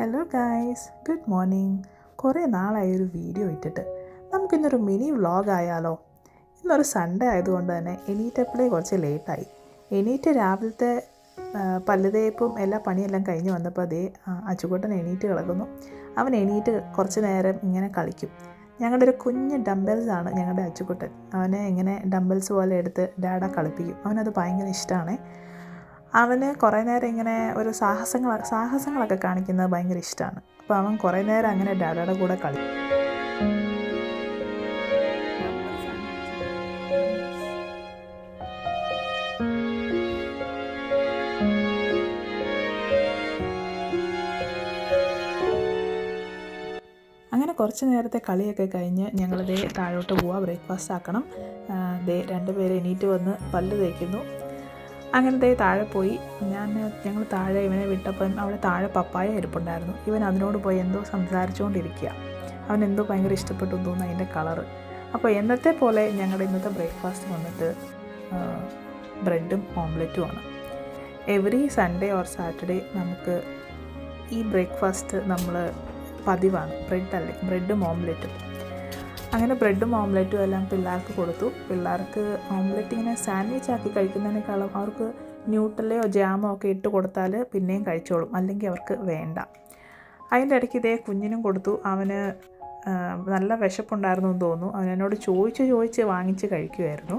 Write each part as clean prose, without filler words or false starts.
Hello guys, good morning. കുറേ നാളായി ഒരു വീഡിയോ ഇട്ടിട്ട്. നമുക്കിന്നൊരു മിനി വ്ളോഗ് ആയാലോ? ഇന്നൊരു സൺഡേ ആയതുകൊണ്ട് തന്നെ എണീറ്റപ്പോഴേ കുറച്ച് ലേറ്റായി. എണീറ്റ് രാവിലത്തെ പല്ല് തേപ്പും എല്ലാ പണിയെല്ലാം കഴിഞ്ഞ് വന്നപ്പോൾ അതേ അച്ചുകുട്ടൻ എണീറ്റ് കിടക്കുന്നു. അവൻ എണീറ്റ് കുറച്ച് നേരം ഇങ്ങനെ കളിക്കും. ഞങ്ങളുടെ ഒരു കുഞ്ഞ് ഡംബൽസാണ് ഞങ്ങളുടെ അച്ചുകുട്ടൻ. അവനെ ഇങ്ങനെ ഡംബൽസ് പോലെ എടുത്ത് ഡാഡ കളിപ്പിക്കും. അവനത് ഭയങ്കര ഇഷ്ടമാണ്. അവന് കുറേ നേരം ഇങ്ങനെ ഒരു സാഹസങ്ങളൊക്കെ കാണിക്കുന്നത് ഭയങ്കര ഇഷ്ടമാണ്. അപ്പോൾ അവൻ കുറേ നേരം അങ്ങനെ ഡാഡയുടെ കൂടെ കളി. അങ്ങനെ കുറച്ച് നേരത്തെ കളിയൊക്കെ കഴിഞ്ഞ് ഞങ്ങളിതേ താഴോട്ട് പോവാം, ബ്രേക്ക്ഫാസ്റ്റ് ആക്കണം. രണ്ടുപേരും എണീറ്റ് വന്ന് പല്ല് തേക്കുന്നു. അങ്ങനത്തെ താഴെ പോയി. ഞങ്ങൾ താഴെ ഇവനെ വിട്ടപ്പം അവിടെ താഴെ പപ്പായ ഇരിപ്പുണ്ടായിരുന്നു. ഇവൻ അതിനോട് പോയി എന്തോ സംസാരിച്ചുകൊണ്ടിരിക്കുക. അവൻ എന്തോ ഭയങ്കര ഇഷ്ടപ്പെട്ടു തോന്നുന്നു അതിൻ്റെ കളറ്. അപ്പോൾ എന്നത്തെ പോലെ ഞങ്ങളുടെ ഇന്നത്തെ ബ്രേക്ക്ഫാസ്റ്റ് വന്നിട്ട് ബ്രെഡും ഓംലെറ്റുമാണ്. എവറി സൺഡേ ഓർ സാറ്റർഡേ നമുക്ക് ഈ ബ്രേക്ക്ഫാസ്റ്റ് നമ്മൾ പതിവാണ്. ബ്രെഡും ഓംലെറ്റും. അങ്ങനെ ബ്രെഡും ഓംലെറ്റും എല്ലാം പിള്ളേർക്ക് കൊടുത്തു. പിള്ളേർക്ക് ഓംലെറ്റ് ഇങ്ങനെ സാൻഡ്വിച്ച് ആക്കി കഴിക്കുന്നതിനേക്കാളും അവർക്ക് ന്യൂട്ടലയോ ജാമോ ഒക്കെ ഇട്ട് കൊടുത്താൽ പിന്നെയും കഴിച്ചോളും, അല്ലെങ്കിൽ അവർക്ക് വേണ്ട. അതിൻ്റെ ഇടയ്ക്ക് ഇതേ കുഞ്ഞിനും കൊടുത്തു. അവന് നല്ല വിശപ്പുണ്ടായിരുന്നു എന്ന് തോന്നുന്നു. അവൻ എന്നോട് ചോദിച്ച് വാങ്ങിച്ച് കഴിക്കുമായിരുന്നു.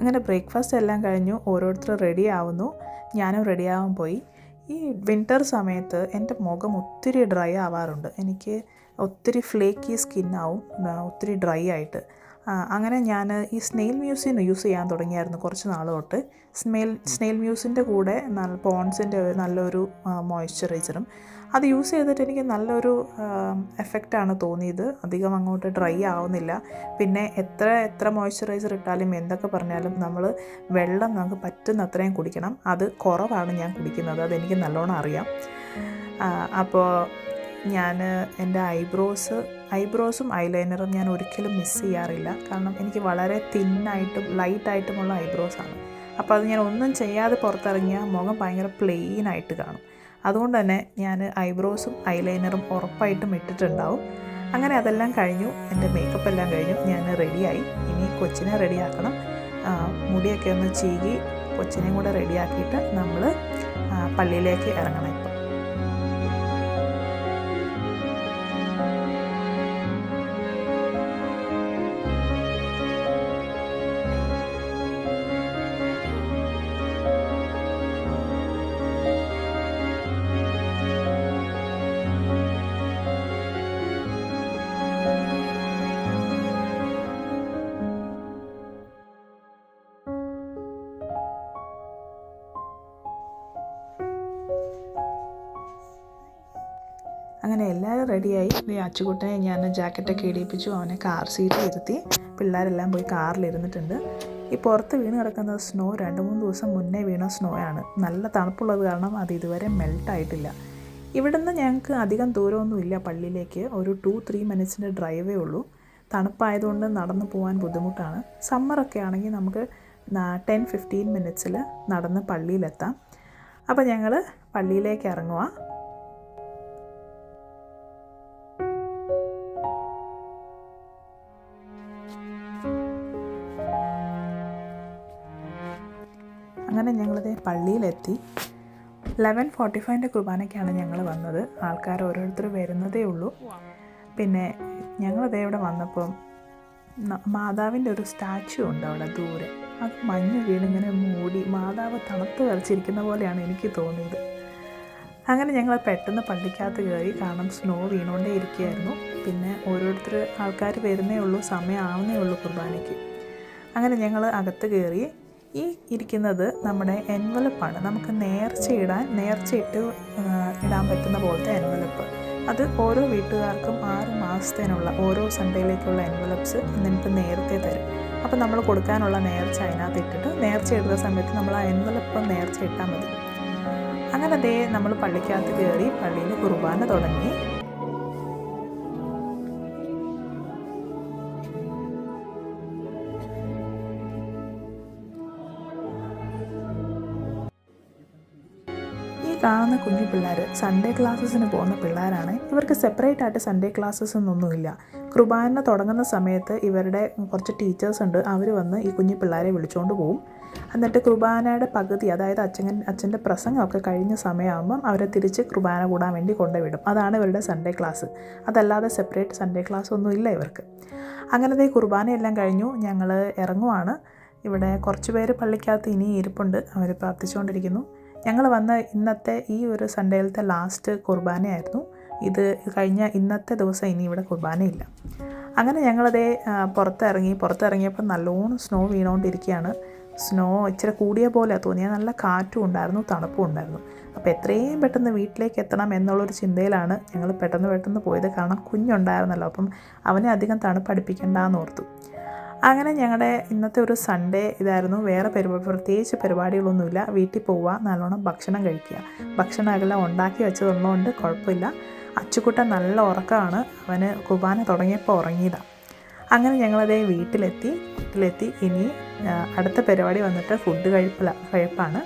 അങ്ങനെ ബ്രേക്ക്ഫാസ്റ്റ് എല്ലാം കഴിഞ്ഞു. ഓരോരുത്തർ റെഡി ആവുന്നു. ഞാനും റെഡിയാവാൻ പോയി. ഈ വിൻ്റർ സമയത്ത് എൻ്റെ മുഖം ഒത്തിരി ഡ്രൈ ആവാറുണ്ട്. എനിക്ക് ഒത്തിരി ഫ്ലേക്കി സ്കിന്നാവും, ഒത്തിരി ഡ്രൈ ആയിട്ട്. അങ്ങനെ ഞാൻ ഈ സ്നെയിൽ മ്യൂസിൻ യൂസ് ചെയ്യാൻ തുടങ്ങിയായിരുന്നു കുറച്ച് നാൾ തൊട്ട്. സ്നെയിൽ മ്യൂസിൻ്റെ കൂടെ പോൺസിൻ്റെ നല്ലൊരു മോയ്സ്ചറൈസറും അത് യൂസ് ചെയ്തിട്ട് എനിക്ക് നല്ലൊരു എഫക്റ്റാണ് തോന്നിയത്. അധികം അങ്ങോട്ട് ഡ്രൈ ആവുന്നില്ല. പിന്നെ എത്ര മോയ്സ്ചറൈസർ ഇട്ടാലും എന്തൊക്കെ പറഞ്ഞാലും നമ്മൾ വെള്ളം നമുക്ക് പറ്റുന്ന അത്രയും കുടിക്കണം. അത് കുറവാണ് ഞാൻ കുടിക്കുന്നത്, അതെനിക്ക് നല്ലോണം അറിയാം. അപ്പോൾ ഞാൻ എൻ്റെ ഐബ്രോസും ഐലൈനറും ഞാൻ ഒരിക്കലും മിസ് ചെയ്യാറില്ല. കാരണം എനിക്ക് വളരെ തിന്നായിട്ടും ലൈറ്റായിട്ടുമുള്ള ഐബ്രോസാണ്. അപ്പോൾ അത് ഞാൻ ഒന്നും ചെയ്യാതെ പുറത്തിറങ്ങിയാൽ മുഖം ഭയങ്കര പ്ലെയിനായിട്ട് കാണും. അതുകൊണ്ട് തന്നെ ഞാൻ ഐബ്രോസും ഐലൈനറും ഉറപ്പായിട്ടും ഇട്ടിട്ടുണ്ടാവും. അങ്ങനെ അതെല്ലാം കഴിഞ്ഞു. എൻ്റെ മേക്കപ്പ് എല്ലാം കഴിഞ്ഞു. ഞാൻ റെഡിയായി. ഇനി കൊച്ചിനെ റെഡിയാക്കണം. മുടിയൊക്കെ ഒന്ന് ചീകി കൊച്ചിനെയും കൂടെ റെഡിയാക്കിയിട്ട് നമ്മൾ പള്ളിയിലേക്ക് ഇറങ്ങണം. ഇപ്പം അങ്ങനെ എല്ലാവരും റെഡിയായി. ഈ അച്ചുകുട്ടനെ ഞാൻ ജാക്കറ്റൊക്കെ ഇടിയിപ്പിച്ചു. അവനെ കാർ സീറ്റിൽ ഇരുത്തി. പിള്ളേരെല്ലാം പോയി കാറിലിരുന്നിട്ടുണ്ട്. ഈ പുറത്ത് വീണ് കിടക്കുന്ന സ്നോ 2-3 ദിവസം മുന്നേ വീണ സ്നോയാണ്. നല്ല തണുപ്പുള്ളത് കാരണം അത് ഇതുവരെ മെൽട്ടായിട്ടില്ല. ഇവിടുന്ന് ഞങ്ങൾക്ക് അധികം ദൂരമൊന്നുമില്ല പള്ളിയിലേക്ക്. ഒരു 2-3 മിനിറ്റ്സിൻ്റെ ഡ്രൈവേ ഉള്ളൂ. തണുപ്പായതുകൊണ്ട് നടന്നു പോകാൻ ബുദ്ധിമുട്ടാണ്. സമ്മറൊക്കെ ആണെങ്കിൽ നമുക്ക് 10-15 മിനിറ്റ്സിൽ നടന്ന് പള്ളിയിലെത്താം. അപ്പോൾ ഞങ്ങൾ പള്ളിയിലേക്ക് ഇറങ്ങുക. അങ്ങനെ ഞങ്ങളത് പള്ളിയിലെത്തി. 11:45 കുർബാനയ്ക്കാണ് ഞങ്ങൾ വന്നത്. ആൾക്കാർ ഓരോരുത്തർ വരുന്നതേ ഉള്ളൂ. പിന്നെ ഞങ്ങളതേ ഇവിടെ വന്നപ്പം മാതാവിൻ്റെ ഒരു സ്റ്റാച്ചു ഉണ്ട് അവിടെ ദൂരെ. അത് മഞ്ഞ് വീണിങ്ങനെ മൂടി മാതാവ് തണുത്ത് വരച്ചിരിക്കുന്ന പോലെയാണ് എനിക്ക് തോന്നിയത്. അങ്ങനെ ഞങ്ങൾ പെട്ടെന്ന് പള്ളിക്കകത്ത് കയറി. കാരണം സ്നോ വീണുകൊണ്ടേ ഇരിക്കുകയായിരുന്നു. പിന്നെ ഓരോരുത്തർ ആൾക്കാർ വരുന്നേ ഉള്ളൂ, സമയം ആവുന്നേ ഉള്ളൂ കുർബാനയ്ക്ക്. അങ്ങനെ ഞങ്ങൾ അകത്ത് കയറി. ഈ ഇരിക്കുന്നത് നമ്മുടെ എൻവലപ്പാണ്. നമുക്ക് നേർച്ചയിട്ട് ഇടാൻ പറ്റുന്ന പോലത്തെ എൻവലപ്പ്. അത് ഓരോ വീട്ടുകാർക്കും 6 മാസത്തേനുള്ള ഓരോ സൺഡേയിലേക്കുള്ള എൻവലപ്സ് നിങ്ങൾക്ക് നേരത്തെ തരും. അപ്പോൾ നമ്മൾ കൊടുക്കാനുള്ള നേർച്ച അതിനകത്ത് ഇട്ടിട്ട് നേർച്ച ഇടുന്ന സമയത്ത് നമ്മൾ ആ എൻവലപ്പ് നേർച്ച ഇട്ടാൽ മതി. അങ്ങനെ നമ്മൾ പള്ളിക്കകത്ത് കയറി. പള്ളിയിൽ കുർബാന തുടങ്ങി. കാണുന്ന കുഞ്ഞു പിള്ളേർ സൺഡേ ക്ലാസ്സസിന് പോകുന്ന പിള്ളേരാണ്. ഇവർക്ക് സെപ്പറേറ്റ് ആയിട്ട് സൺഡേ ക്ലാസ്സസ് എന്നൊന്നുമില്ല. കുർബാന തുടങ്ങുന്ന സമയത്ത് ഇവരുടെ കുറച്ച് ടീച്ചേഴ്സ് ഉണ്ട്, അവർ വന്ന് ഈ കുഞ്ഞു പിള്ളേരെ വിളിച്ചുകൊണ്ട് പോകും. എന്നിട്ട് കുർബാനയുടെ പകുതി, അതായത് അച്ഛൻ്റെ പ്രസംഗമൊക്കെ കഴിഞ്ഞ സമയമാകുമ്പം അവരെ തിരിച്ച് കുർബാന കൂടാൻ വേണ്ടി കൊണ്ടുവിടും. അതാണ് ഇവരുടെ സൺഡേ ക്ലാസ്. അതല്ലാതെ സെപ്പറേറ്റ് സൺഡേ ക്ലാസ് ഒന്നുമില്ല ഇവർക്ക്. അങ്ങനത്തെ കുർബാനയെല്ലാം കഴിഞ്ഞു ഞങ്ങൾ ഇറങ്ങുവാണ്. ഇവിടെ കുറച്ച് പേര് പള്ളിക്കകത്ത് ഇനി ഇരിപ്പുണ്ട്, അവർ പ്രാർത്ഥിച്ചുകൊണ്ടിരിക്കുന്നു. ഞങ്ങൾ വന്ന ഇന്നത്തെ ഈ ഒരു സൺഡേയിലത്തെ ലാസ്റ്റ് കുർബാനയായിരുന്നു ഇത്. കഴിഞ്ഞ ഇന്നത്തെ ദിവസം ഇനി ഇവിടെ കുർബാനയില്ല. അങ്ങനെ ഞങ്ങളതേ പുറത്തിറങ്ങിയപ്പോൾ നല്ലോണം സ്നോ വീണുകൊണ്ടിരിക്കുകയാണ്. സ്നോ ഇച്ചിരി കൂടിയ പോലെ തോന്നിയാൽ നല്ല കാറ്റും ഉണ്ടായിരുന്നു, തണുപ്പും ഉണ്ടായിരുന്നു. അപ്പോൾ എത്രയും പെട്ടെന്ന് വീട്ടിലേക്ക് എത്തണം എന്നുള്ളൊരു ചിന്തയിലാണ് ഞങ്ങൾ പെട്ടെന്ന് പോയത്. കാരണം കുഞ്ഞുണ്ടായിരുന്നല്ലോ, അപ്പം അവനെ അധികം തണുപ്പടിപ്പിക്കണ്ടെന്ന് ഓർത്തു. അങ്ങനെ ഞങ്ങളുടെ ഇന്നത്തെ ഒരു സൺഡേ ഇതായിരുന്നു. വേറെ പ്രത്യേകിച്ച് പരിപാടികളൊന്നുമില്ല. വീട്ടിൽ പോവുക, നല്ലോണം ഭക്ഷണം കഴിക്കുക. ഭക്ഷണമെല്ലാം ഉണ്ടാക്കി വെച്ചതുള്ളതുകൊണ്ട് കുഴപ്പമില്ല. അച്ചുക്കുട്ടൻ നല്ല ഉറക്കമാണ്, അവന് കുർബാന തുടങ്ങിയപ്പോൾ ഉറങ്ങിയതാണ്. അങ്ങനെ ഞങ്ങളതേ വീട്ടിലെത്തി. ഇനി അടുത്ത പരിപാടി വന്നിട്ട് ഫുഡ് കഴിപ്പാണ്.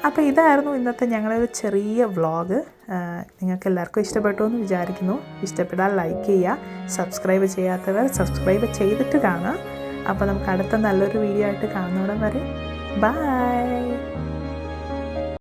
അപ്പോൾ ഇതായിരുന്നു ഇന്നത്തെ ഞങ്ങളുടെ ഒരു ചെറിയ വ്ളോഗ്. നിങ്ങൾക്ക് എല്ലാവർക്കും ഇഷ്ടപ്പെട്ടു എന്ന് വിചാരിക്കുന്നു. ഇഷ്ടപ്പെട്ടാൽ ലൈക്ക് ചെയ്യുക, സബ്സ്ക്രൈബ് ചെയ്യാത്തവർ സബ്സ്ക്രൈബ് ചെയ്തിട്ട് കാണുക. അപ്പോൾ നമുക്ക് അടുത്ത നല്ലൊരു വീഡിയോ ആയിട്ട് കാണുന്നോടം വരെ ബൈ.